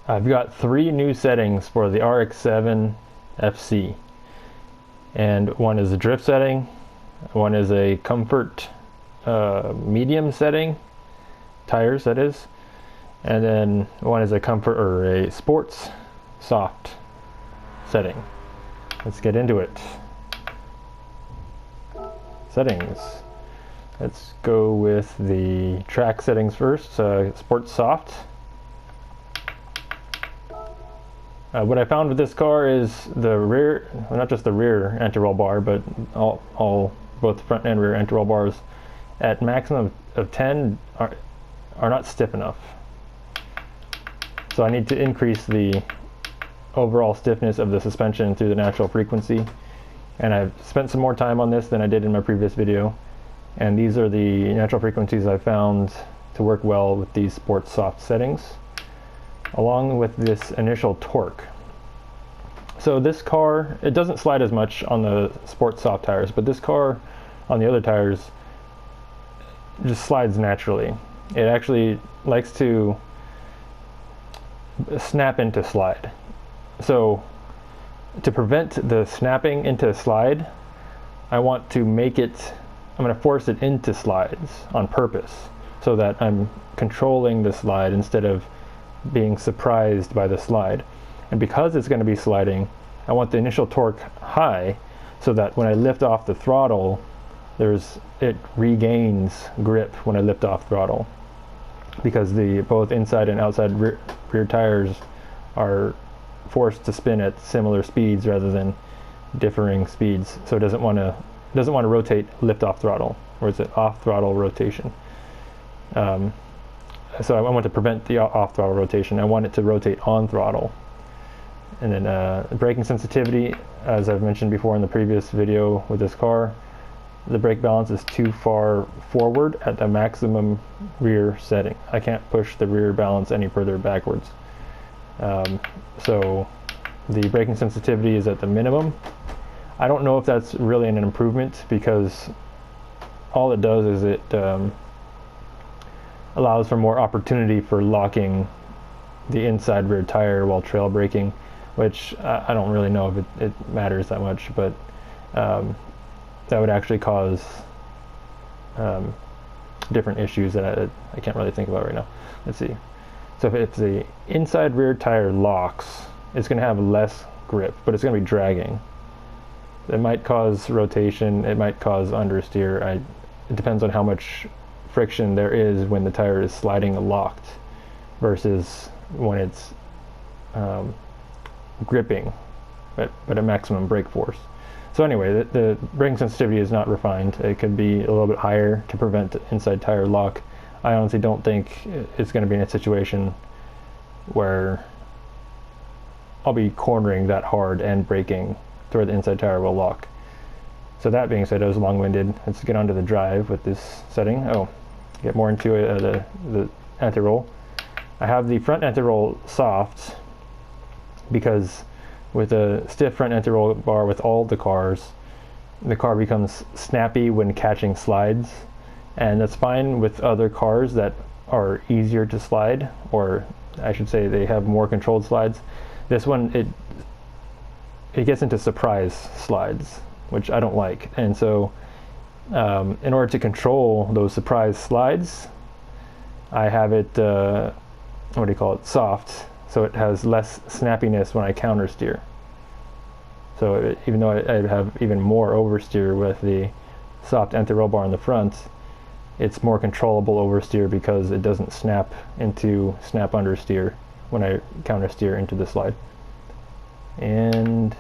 I've got 3 new settings for the RX-7 FC, and one is a drift setting, one is a comfort medium setting, tires that is, and then one is a comfort or a sports soft setting. Let's get into it. Settings. Let's go with the track settings first, sports soft. What I found with this car is the rear, well, not just the rear anti-roll bar, but both front and rear anti-roll bars at maximum of 10 are not stiff enough. So I need to increase the overall stiffness of the suspension through the natural frequency. And I've spent some more time on this than I did in my previous video. And these are the natural frequencies I found to work well with these sports soft settings, along with this initial torque. So this car, it doesn't slide as much on the sports soft tires, but this car on the other tires just slides naturally. It actually likes to snap into slide. So to prevent the snapping into slide, I want to make it, I'm going to force it into slides on purpose so that I'm controlling the slide instead of being surprised by the slide. And because it's going to be sliding, I want the initial torque high so that when I lift off the throttle, it regains grip when I lift off throttle, because the both inside and outside rear tires are forced to spin at similar speeds rather than differing speeds. So it doesn't want to rotate lift off throttle, or is it off throttle rotation? So I want to prevent the off throttle rotation. I want it to rotate on throttle. And then braking sensitivity, as I've mentioned before in the previous video with this car, the brake balance is too far forward at the maximum rear setting. I can't push the rear balance any further backwards. So the braking sensitivity is at the minimum. I don't know if that's really an improvement, because all it does is it allows for more opportunity for locking the inside rear tire while trail braking, which I don't really know if it matters that much, but that would actually cause different issues that I can't really think about right now. Let's see. So if the inside rear tire locks, it's going to have less grip, but it's going to be dragging. It might cause rotation, it might cause understeer. It depends on how much friction there is when the tire is sliding locked versus when it's gripping, but at maximum brake force. So anyway, the braking sensitivity is not refined. It could be a little bit higher to prevent the inside tire lock. I honestly don't think it's going to be in a situation where I'll be cornering that hard and braking to where the inside tire will lock. So that being said, I was long-winded. Let's get onto the drive with this setting. Get more into the anti-roll. I have the front anti-roll soft because with a stiff front anti-roll bar with all the cars, the car becomes snappy when catching slides, and that's fine with other cars that are easier to slide, or I should say they have more controlled slides. This one, it gets into surprise slides, which I don't like, and so in order to control those surprise slides, I have it, soft, so it has less snappiness when I counter steer. So even though I have even more oversteer with the soft anti-roll bar in the front, it's more controllable oversteer because it doesn't snap understeer when I counter steer into the slide. And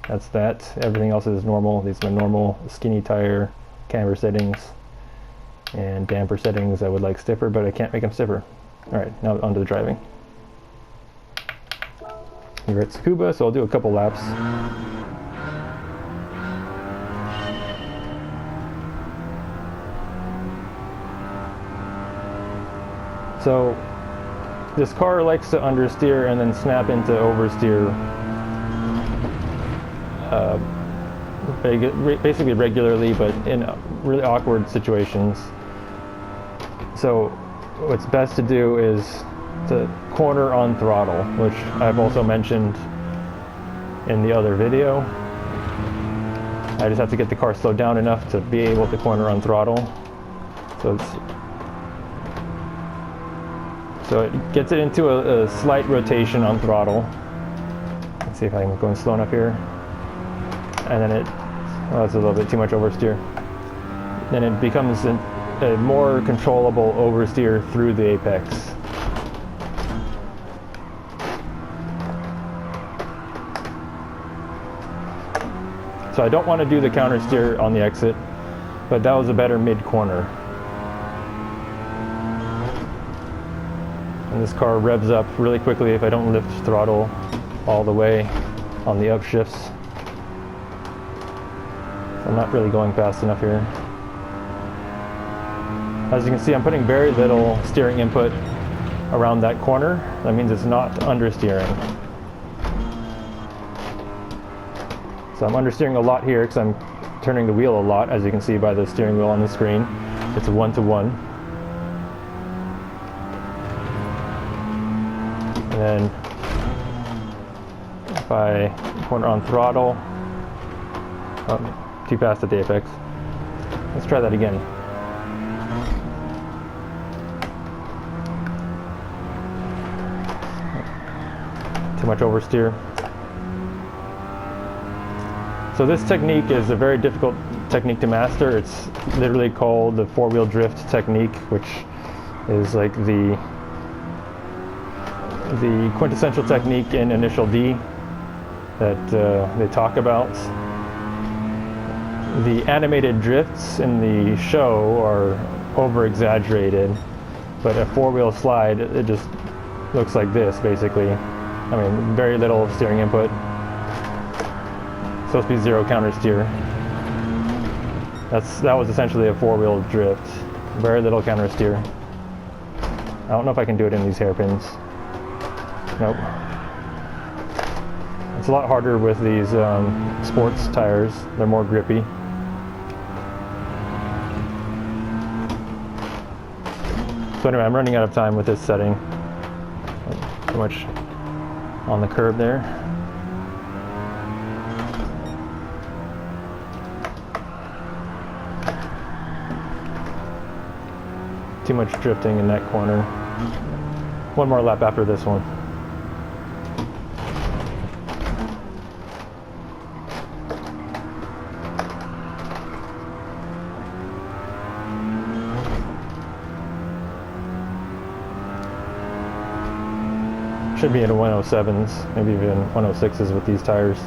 that's that. Everything else is normal. These are my normal skinny tire, camber settings, and damper settings. I would like stiffer, but I can't make them stiffer. Alright, now onto the driving. We're at Tsukuba, so I'll do a couple laps. So this car likes to understeer and then snap into oversteer basically regularly, but in really awkward situations. So what's best to do is to corner on throttle, which I've also mentioned in the other video. I just have to get the car slowed down enough to be able to corner on throttle. So it gets it into a slight rotation on throttle. Let's see if I'm going slow enough here. And then that's a little bit too much oversteer. Then it becomes a more controllable oversteer through the apex. So I don't want to do the counter steer on the exit, but that was a better mid-corner. And this car revs up really quickly if I don't lift throttle all the way on the upshifts. So I'm not really going fast enough here. As you can see, I'm putting very little steering input around that corner. That means it's not understeering. So I'm understeering a lot here because I'm turning the wheel a lot, as you can see by the steering wheel on the screen. It's a 1-to-1. And then if I corner on throttle, too fast at the apex. Let's try that again. Too much oversteer. So this technique is a very difficult technique to master. It's literally called the four-wheel drift technique, which is like the quintessential technique in Initial D that they talk about. The animated drifts in the show are over-exaggerated, but a four-wheel slide, it just looks like this, basically. I mean, very little steering input. Supposed to be zero counter steer. That was essentially a four-wheel drift. Very little counter steer. I don't know if I can do it in these hairpins. Nope. It's a lot harder with these sports tires. They're more grippy. So anyway, I'm running out of time with this setting. Too much on the curb there. Too much drifting in that corner. One more lap after this one. Should be in 107s, maybe even 106s with these tires.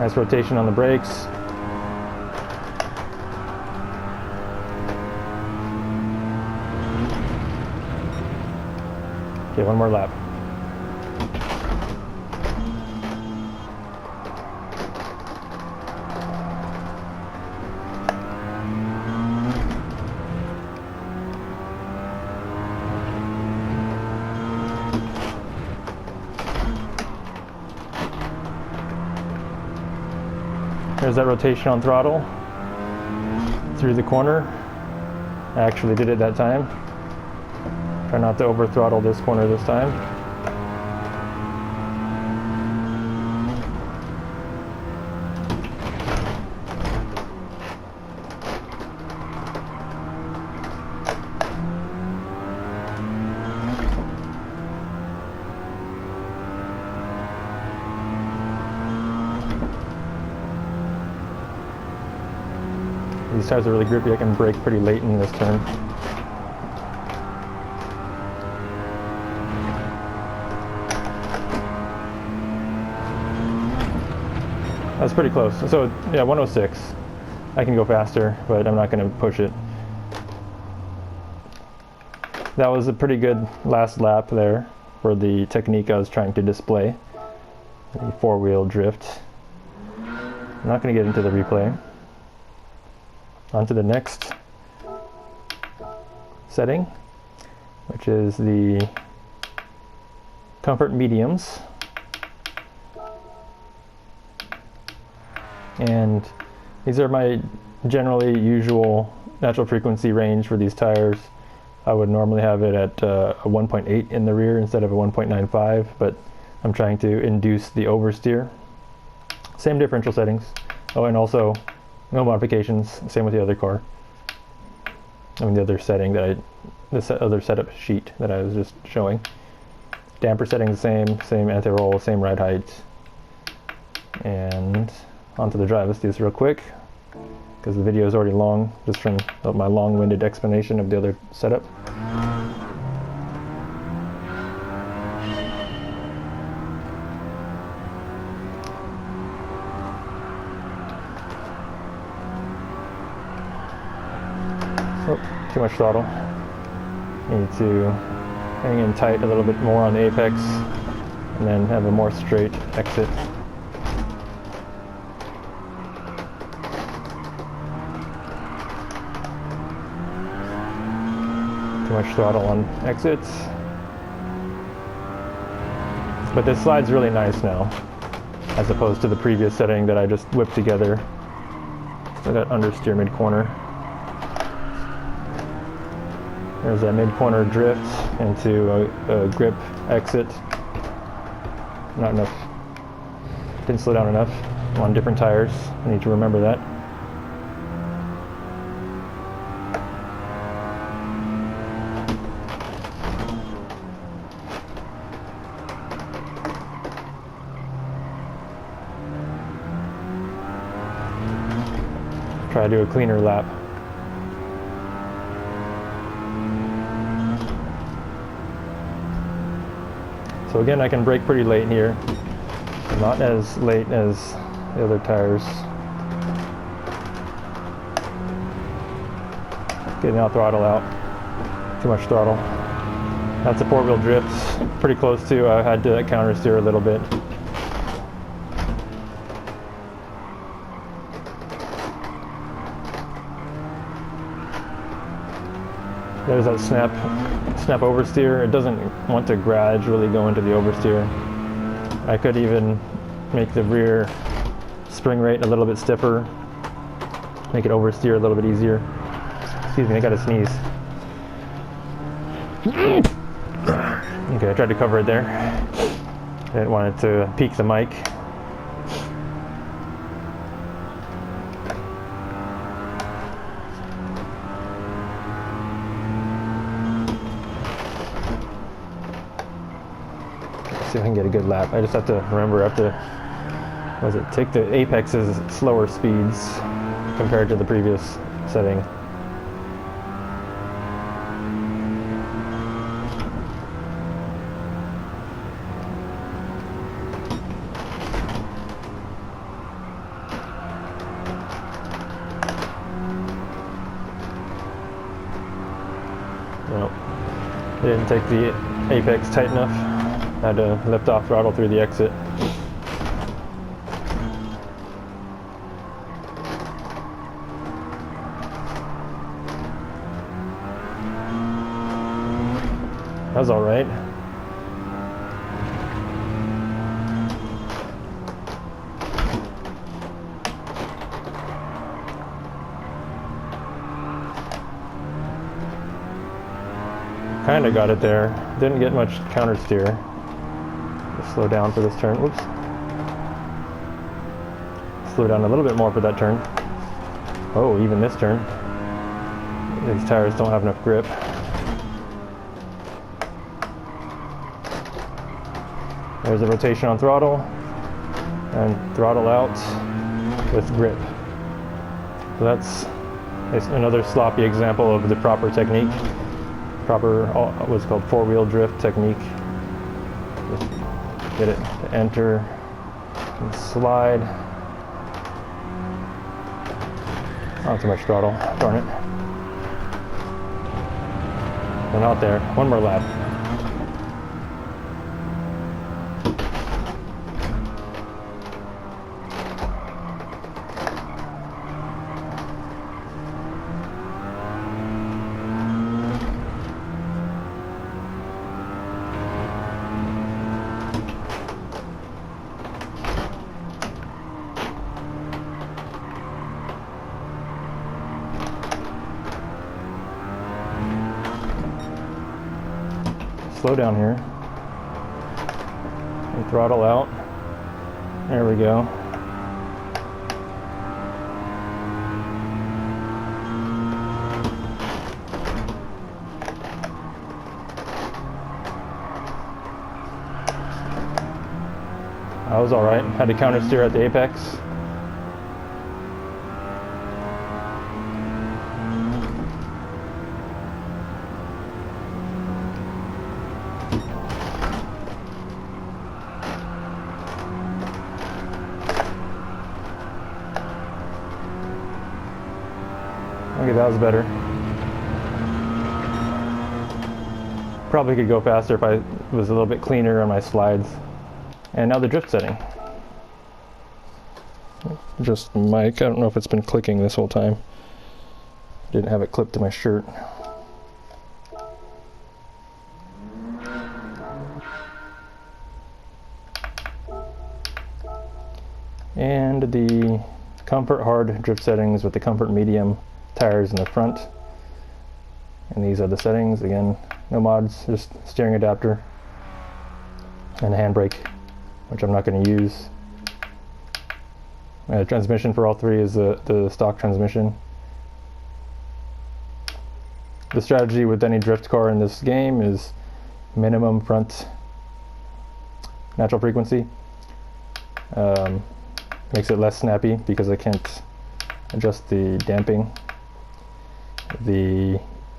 Nice rotation on the brakes. Okay, one more lap. There's that rotation on throttle through the corner. I actually did it that time. Try not to over throttle this corner this time. These tires are really grippy. I can brake pretty late in this turn. That's pretty close. So yeah, 106. I can go faster, but I'm not going to push it. That was a pretty good last lap there for the technique I was trying to display. The four-wheel drift. I'm not going to get into the replay. On to the next setting, which is the comfort mediums. And these are my generally usual natural frequency range for these tires, I would normally have it at a 1.8 in the rear instead of a 1.95, but I'm trying to induce the oversteer. Same differential settings. Oh, and also no modifications, same with the other car. I mean the other setting that the other setup sheet that I was just showing. Damper settings the same anti-roll, same ride height. And onto the drive. Let's do this real quick because the video is already long, just from my long-winded explanation of the other setup. Oh, too much throttle. Need to hang in tight a little bit more on the apex and then have a more straight exit. Too much throttle on exits. But this slide's really nice now, as opposed to the previous setting that I just whipped together. So that understeer mid-corner. There's that mid-corner drift into a grip exit. Not enough. Didn't slow down enough. I'm on different tires. I need to remember that. Try to do a cleaner lap. So again, I can brake pretty late here. Not as late as the other tires. Getting out throttle out. Too much throttle. That's a four-wheel drift. Pretty close to, I had to counter steer a little bit. There's that snap oversteer. It doesn't want to gradually go into the oversteer. I could even make the rear spring rate a little bit stiffer, make it oversteer a little bit easier. Excuse me, I gotta sneeze. Okay, I tried to cover it there. I didn't want it to peak the mic. See if I can get a good lap. I just have to remember, take the apex's slower speeds compared to the previous setting. Nope. Didn't take the apex tight enough. Had to lift off throttle through the exit. That was all right. Kinda got it there. Didn't get much counter steer. Slow down for this turn. Whoops. Slow down a little bit more for that turn. Oh, even this turn. These tires don't have enough grip. There's a rotation on throttle and throttle out with grip. So that's another sloppy example of the proper technique. Proper, what's called four-wheel drift technique. Just get it to enter and slide. Not too much throttle, darn it. We're not there. One more lap. slow down here. And throttle out. There we go. That was alright. Had to counter steer at the apex. Okay, that was better. Probably could go faster if I was a little bit cleaner on my slides. And now the drift setting. Just the mic. I don't know if it's been clicking this whole time. Didn't have it clipped to my shirt. And the comfort hard drift settings with the comfort medium tires in the front. And these are the settings. Again, no mods, just steering adapter and a handbrake, which I'm not going to use. Transmission for all three is the stock transmission. The strategy with any drift car in this game is minimum front natural frequency. Makes it less snappy because I can't adjust the damping.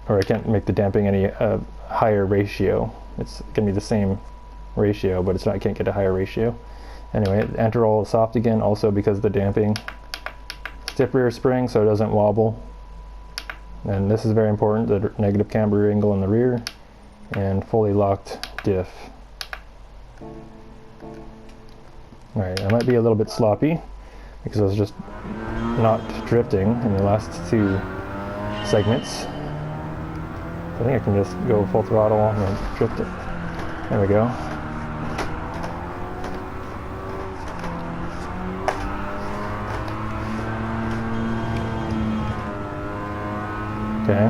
Or I can't make the damping any higher ratio. It's going to be the same ratio, but I can't get a higher ratio. Anyway, anti-roll is soft again, also because of the damping. Stiff rear spring so it doesn't wobble. And this is very important, the negative camber angle in the rear, and fully locked diff. Alright, I might be a little bit sloppy because I was just not drifting in the last two segments. I think I can just go full throttle and then drift it. There we go. Okay.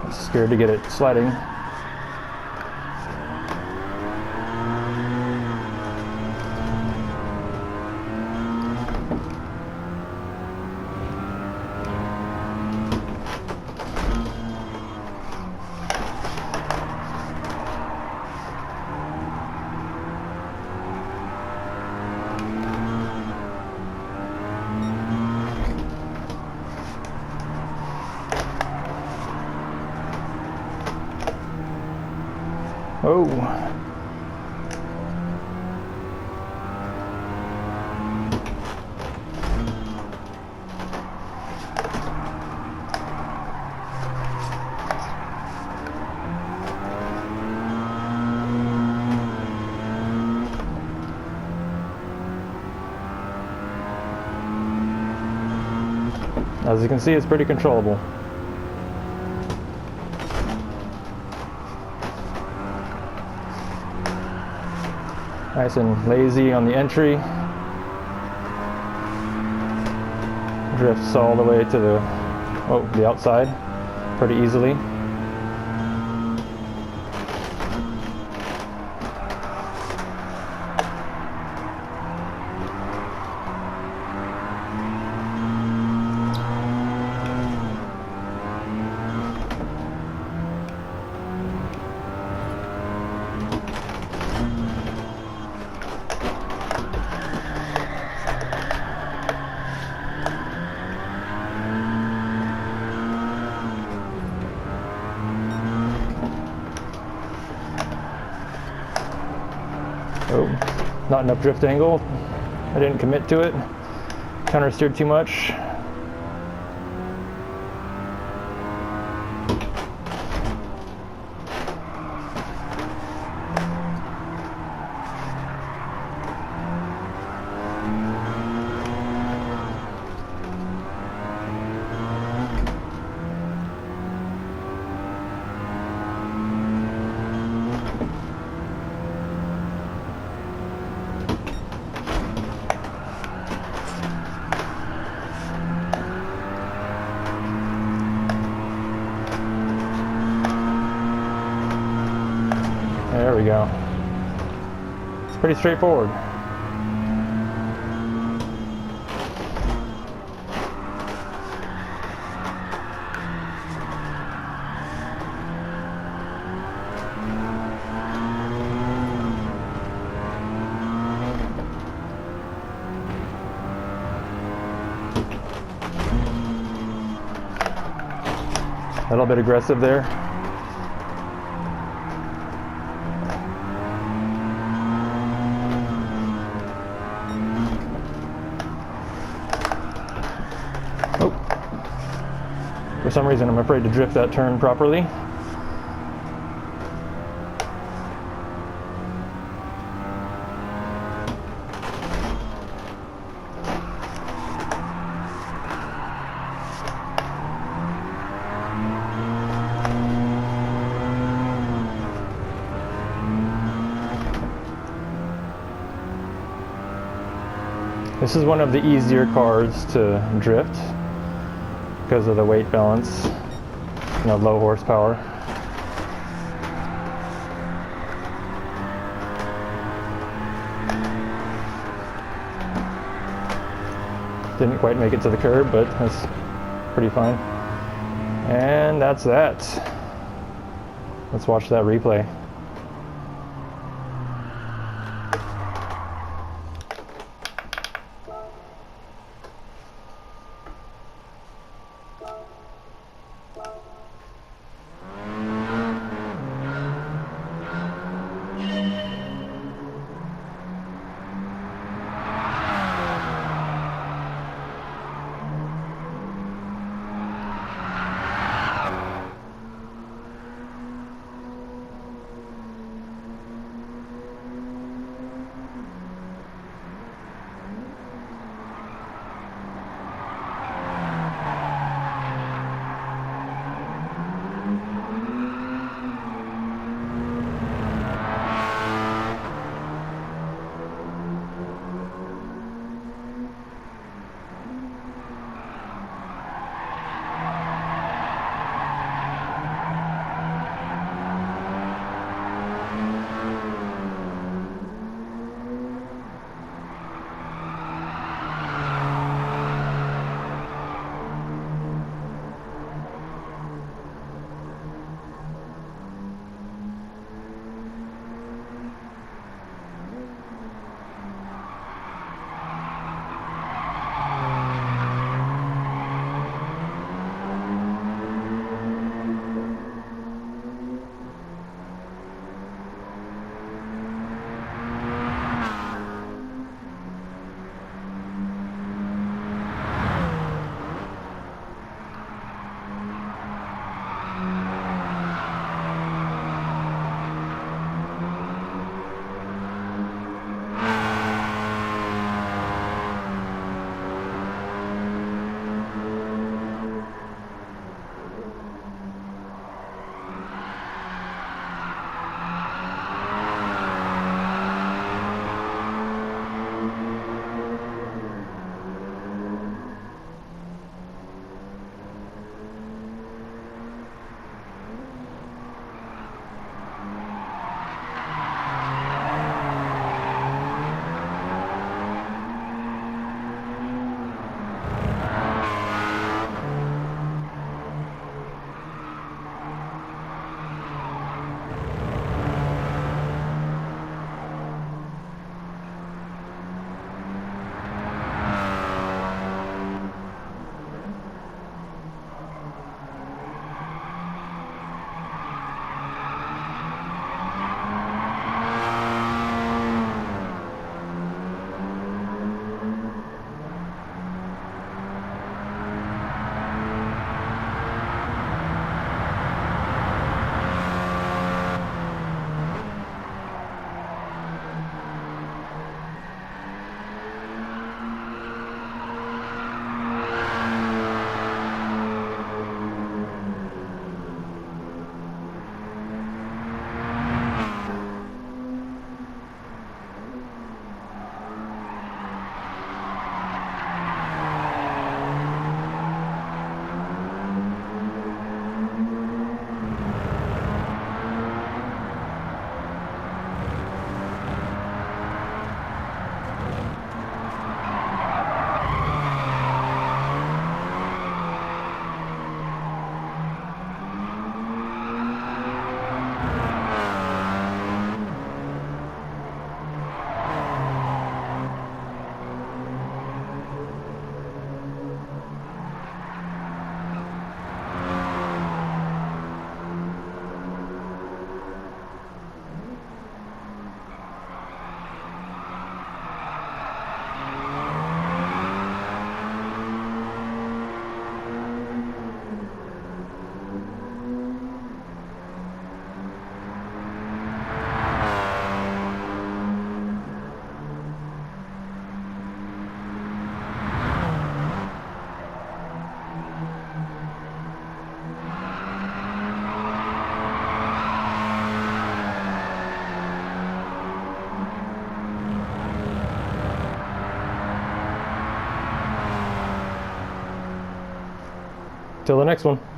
I'm scared to get it sliding. Oh. As you can see, it's pretty controllable. Nice and lazy on the entry. Drifts all the way to the outside pretty easily. Oh, not enough drift angle. I didn't commit to it. Counter steered too much. we go. It's pretty straightforward. A little bit aggressive there. Oh. For some reason I'm afraid to drift that turn properly. This is one of the easier cars to drift because of the weight balance, low horsepower. Didn't quite make it to the curb, but that's pretty fine. And that's that. Let's watch that replay. Till the next one.